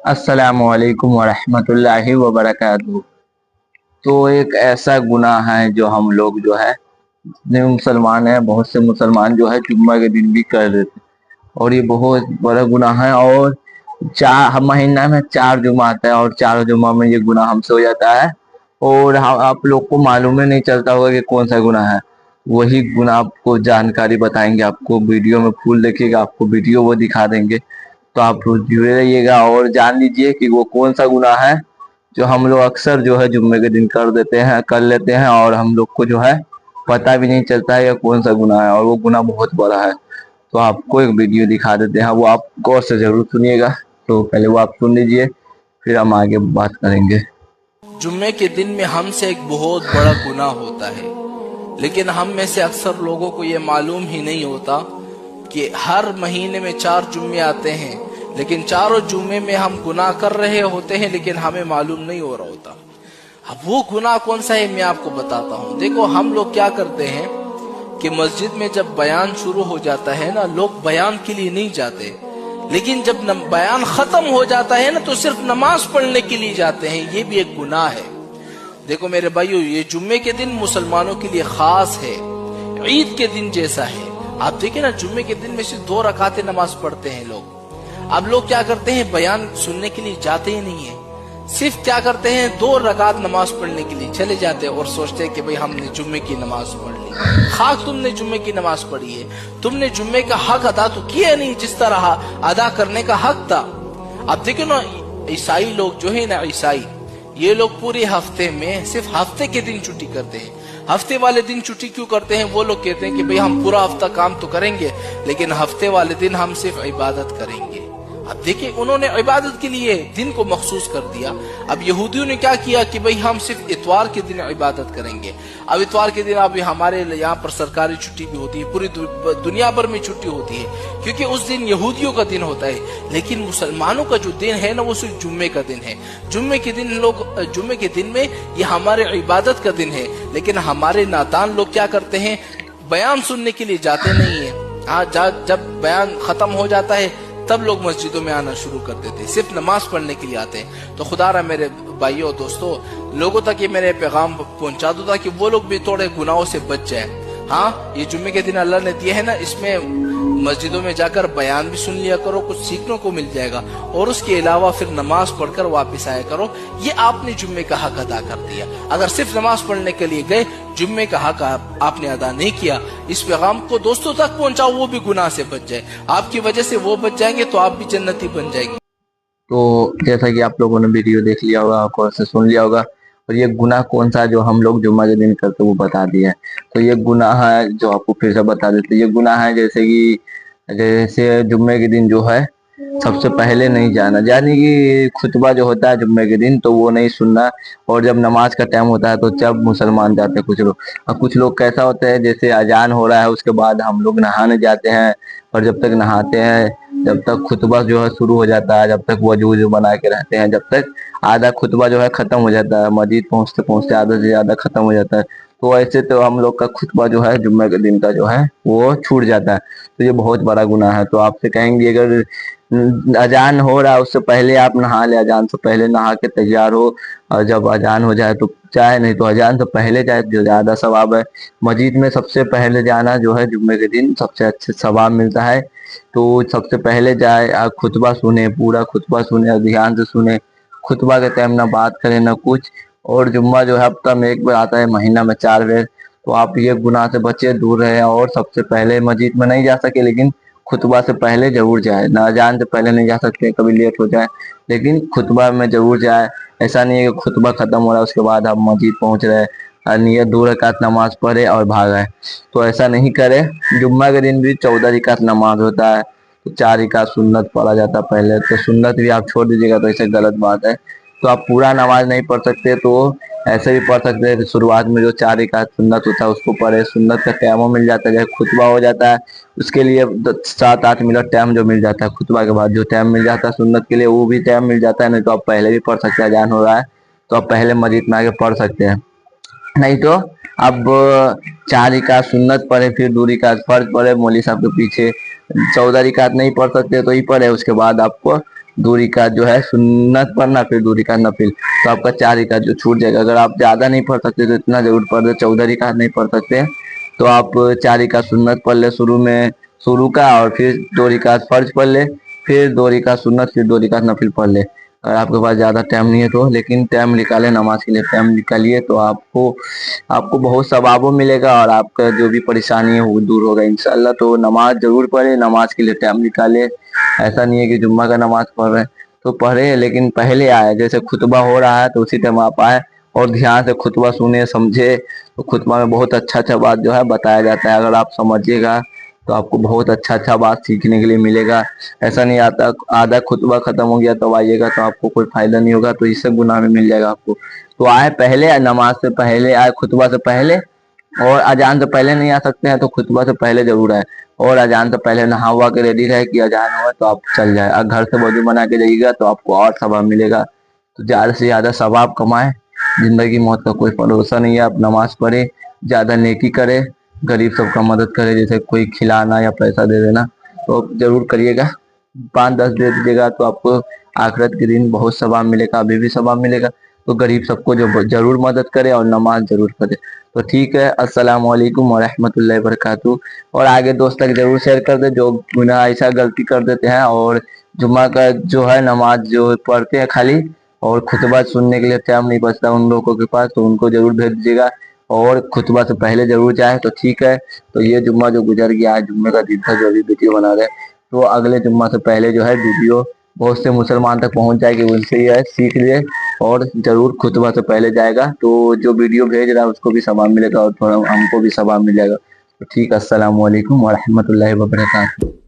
अस्सलामुअलैकुम वरहमतुल्लाहि वबरकातुहू। तो एक ऐसा गुनाह है जो हम लोग जो है जितने मुसलमान हैं, बहुत से मुसलमान जो है जुम्मा के दिन भी कर देते हैं और ये बहुत बड़ा गुनाह है। और चार महीना में 4 जुम्मा आता है और 4 जुम्मा में ये गुनाह हमसे हो जाता है। और आप लोग को मालूम ही नहीं चलता होगा कि कौन सा गुनाह है। वही गुनाह आपको जानकारी बताएंगे, आपको वीडियो में फुल देखिएगा, आपको वीडियो वो दिखा देंगे। तो आप जुड़े रहिएगा और जान लीजिए कि वो कौन सा गुनाह है जो हम लोग अक्सर जो है जुम्मे के दिन कर लेते हैं और हम लोग को जो है पता भी नहीं चलता है या कौन सा गुनाह है, और वो गुनाह बहुत बड़ा है। तो आपको एक वीडियो दिखा देते हैं, वो आप गौर से जरूर सुनिएगा। तो पहले वो आप सुन लीजिए, फिर हम आगे बात करेंगे। जुम्मे के दिन में हमसे एक बहुत बड़ा गुनाह होता है, लेकिन हम में से अक्सर लोगों को ये मालूम ही नहीं होता कि हर महीने में 4 जुम्मे आते हैं, लेकिन चारों जुम्मे में हम गुनाह कर रहे होते हैं, लेकिन हमें मालूम नहीं हो रहा होता। अब वो गुनाह कौन सा है मैं आपको बताता हूँ। देखो, हम लोग क्या करते हैं कि मस्जिद में जब बयान शुरू हो जाता है ना, लोग बयान के लिए नहीं जाते, लेकिन जब बयान खत्म हो जाता है ना तो सिर्फ नमाज पढ़ने के लिए जाते हैं। ये भी एक गुनाह है। देखो मेरे भाइयों, ये जुम्मे के दिन मुसलमानों के लिए खास है, ईद के दिन जैसा है। आप देखिए ना, जुम्मे के दिन में सिर्फ 2 रकातें नमाज पढ़ते हैं लोग। अब लोग क्या करते हैं, बयान सुनने के लिए जाते ही नहीं है, सिर्फ क्या करते हैं 2 रकात नमाज पढ़ने के लिए चले जाते हैं और सोचते हैं कि भाई हमने जुम्मे की नमाज पढ़ ली। खाक तुमने जुम्मे की नमाज पढ़ी है, तुमने जुम्मे का हक अदा तो किया नहीं जिस तरह अदा करने का हक था। अब देखो ना, ईसाई लोग जो है ना, ईसाई ये लोग पूरे हफ्ते में सिर्फ हफ्ते के दिन छुट्टी करते हैं। हफ्ते वाले दिन छुट्टी क्यों करते हैं? वो लोग कहते हैं कि भाई हम पूरा हफ्ता काम तो करेंगे, लेकिन हफ्ते वाले दिन हम सिर्फ इबादत करेंगे। अब देखिए, उन्होंने इबादत के लिए दिन को मखसूस कर दिया। अब यहूदियों ने क्या किया कि भाई हम सिर्फ इतवार के दिन इबादत करेंगे। अब इतवार के दिन अभी हमारे यहाँ पर सरकारी छुट्टी भी होती है, पूरी दुनिया भर में छुट्टी होती है, क्योंकि उस दिन यहूदियों का दिन होता है। लेकिन मुसलमानों का जो दिन है ना, वो सिर्फ जुम्मे का दिन है। जुम्मे के दिन में ये हमारे इबादत का दिन है। लेकिन हमारे नादान लोग क्या करते हैं, बयान सुनने के लिए जाते नहीं है। हाँ, जब बयान खत्म हो जाता है तब लोग मस्जिदों में आना शुरू कर देते हैं, सिर्फ नमाज पढ़ने के लिए आते हैं। तो खुदा रहा मेरे भाइयों और दोस्तों, लोगों तक ये मेरे पैगाम पहुंचा दो ताकि वो लोग भी थोड़े गुनाहों से बच जाए। हाँ, ये जुम्मे के दिन अल्लाह ने दिए है ना, इसमें मस्जिदों में जाकर बयान भी सुन लिया करो, कुछ सीखने को मिल जाएगा, और उसके अलावा फिर नमाज पढ़कर वापस आया करो। ये आपने जुम्मे का हक अदा कर दिया। अगर सिर्फ नमाज पढ़ने के लिए गए, जुम्मे का हक आपने अदा नहीं किया। इस पैगाम को दोस्तों तक पहुंचाओ, वो भी गुनाह से बच जाए। आपकी वजह से वो बच जाएंगे तो आप भी जन्नती बन जाएंगे। तो जैसा कि आप लोगों ने वीडियो देख लिया होगा, और से सुन लिया होगा, और ये गुनाह कौन सा जो हम लोग जुम्मा के दिन करते वो बता दिया है। तो ये गुनाह है जो आपको फिर से बता देते, ये गुनाह है जैसे जुम्मे के दिन जो है सबसे पहले नहीं जाना, यानी कि खुतबा जो होता है जुम्मे के दिन तो वो नहीं सुनना। और जब नमाज का टाइम होता है तो जब मुसलमान जाते हैं कुछ लोग, और कुछ लोग कैसा होता है जैसे अजान हो रहा है उसके बाद हम लोग नहाने जाते हैं, और जब तक नहाते हैं, जब तक खुतबा जो है शुरू हो जाता है, जब तक वजू बना के रहते हैं, जब तक आधा खुतबा जो है खत्म हो जाता है, मस्जिद पहुंचते पहुंचते आधा से ज्यादा खत्म हो जाता है। तो ऐसे तो हम लोग का खुतबा जो है जुम्मे के दिन का जो है वो छूट जाता है। तो ये बहुत बड़ा गुनाह है। तो आपसे कहेंगे, अगर अजान हो रहा है उससे पहले आप नहा ले, अजान से पहले नहा के तैयार हो, और जब अजान हो जाए तो चाहे, नहीं तो अजान से पहले जाए जो ज्यादा सवाब है। मस्जिद में सबसे पहले जाना जो है जुम्मे के दिन सबसे अच्छे सवाब मिलता है। तो सबसे पहले जाए, खुतबा सुने, पूरा खुतबा सुने और ध्यान से सुने। खुतबा के टाइम ना बात करें ना कुछ। और जुम्मा जो है हफ्ता में 1 बार आता है, महीना में 4 बार। तो आप ये गुनाह से बचे, दूर रहे, और सबसे पहले मस्जिद में नहीं जा सके लेकिन खुतबा से पहले जरूर जाए। ना अजान से पहले नहीं जा सकते, कभी लेट हो जाए, लेकिन खुतबा में जरूर जाए। ऐसा नहीं है कि खुतबा खत्म हो रहा है उसके बाद आप मस्जिद पहुंच रहे और नियत 2 रकात नमाज पढ़े और भाग आए, तो ऐसा नहीं करे। जुम्मा के दिन भी 14 रकात नमाज होता है, तो 4 रकात सुन्नत पढ़ा जाता है पहले, तो सुन्नत भी आप छोड़ दीजिएगा तो ऐसे गलत बात है। तो आप पूरा नमाज नहीं पढ़ सकते तो ऐसे भी पढ़ सकते हैं। शुरुआत में जो 4 रकात सुन्नत होता है उसको पढ़े, सुन्नत का टाइम मिल जाता है, जैसे खुतबा हो जाता है उसके लिए 7-8 मिनट टाइम जो मिल जाता है, खुतबा के बाद जो टाइम मिल जाता है सुन्नत के लिए वो भी टाइम मिल जाता है। नहीं तो आप पहले भी पढ़ सकते हैं, अजान हो रहा है तो आप पहले मस्जिद में आके पढ़ सकते हैं। नहीं तो अब 4 रकात सुन्नत पढ़े, फिर 2 रकात फर्ज पढ़े मौलवी साहब के पीछे। 14 रकात नहीं पढ़ सकते तो ही पढ़े, उसके बाद आपको 2 रिकात जो है सुन्नत पढ़ना, फिर 2 रिकात नफिल, तो आपका 4 रिकात जो छूट जाएगा। अगर आप ज्यादा नहीं पढ़ सकते तो इतना जरूर पढ़ दे, 14 रिकात नहीं पढ़ सकते तो आप 4 रिकात सुन्नत पढ़ ले शुरू में, शुरू का, और फिर 2 रिकात फर्ज पढ़ ले, फिर 2 रिकात सुन्नत, फिर 2 रिकात नफिल पढ़ ले। अगर आपके पास ज्यादा टाइम नहीं है तो, लेकिन टाइम निकाले नमाज के लिए, टाइम निकालिए तो आपको आपको बहुत सवाब मिलेगा और आपका जो भी परेशानी है वो दूर होगा इंशाल्लाह। तो नमाज जरूर पढ़े, नमाज के लिए टाइम निकाले। ऐसा नहीं है कि जुम्मा का नमाज पढ़ रहे हैं तो पढ़े, लेकिन पहले आए, जैसे खुतबा हो रहा है तो उसी टाइम आप आए और ध्यान से खुतबा सुने समझे। तो खुतबा में बहुत अच्छा अच्छा बात जो है बताया जाता है, अगर आप समझिएगा तो आपको बहुत अच्छा अच्छा बात सीखने के लिए मिलेगा। ऐसा नहीं आता आधा खुतबा खत्म हो गया तो आइएगा तो आपको कोई फायदा नहीं होगा, तो इससे गुनाह में मिल जाएगा आपको। तो आए पहले, नमाज से पहले आए, खुतबा से पहले, और अजान से पहले नहीं आ सकते हैं तो खुतबा से पहले जरूर आए, और अजान से पहले नहा हुआ के रेडी रहे कि अजान हुआ तो आप चल जाए। और घर से वजू बना के जाइएगा तो आपको और सवाब मिलेगा। तो ज्यादा से ज्यादा सवाब कमाए, जिंदगी मौत का कोई भरोसा नहीं है। आप नमाज पढ़े, ज्यादा नेकी करे, गरीब सबका मदद करे, जैसे कोई खिलाना या पैसा दे देना तो जरूर करिएगा। 5-10 दे दीजिएगा तो आपको आखिरत के दिन बहुत सवाब मिलेगा, अभी भी सवाब मिलेगा। तो गरीब सबको जो जरूर मदद करे और नमाज जरूर पढ़े। तो ठीक है, अस्सलाम वालेकुम व रहमतुल्लाहि व बरकातहू। और आगे दोस्त तक जरूर शेयर कर दे जो गुनाह ऐसा गलती कर देते हैं और जुम्मा का जो है नमाज जो पढ़ते हैं खाली और खुतबा सुनने के लिए टाइम नहीं बचता उन लोगों के पास, तो उनको जरूर भेज दीजिएगा और खुतबा से पहले जरूर जाए। तो ठीक है, तो ये जुम्मा जो गुजर गया, आज जुम्मे का दिन था जो अभी वीडियो बना रहे हैं, तो अगले जुम्मा से पहले जो है वीडियो बहुत से मुसलमान तक पहुंच जाएगी, उनसे ये सीख लिए और जरूर खुतबा से पहले जाएगा तो जो वीडियो भेज रहा है उसको भी सवाब मिलेगा और थोड़ा हमको भी सवाब मिलेगा। तो ठीक, अस्सलाम वालेकुम व रहमतुल्लाहि व बरकातहू।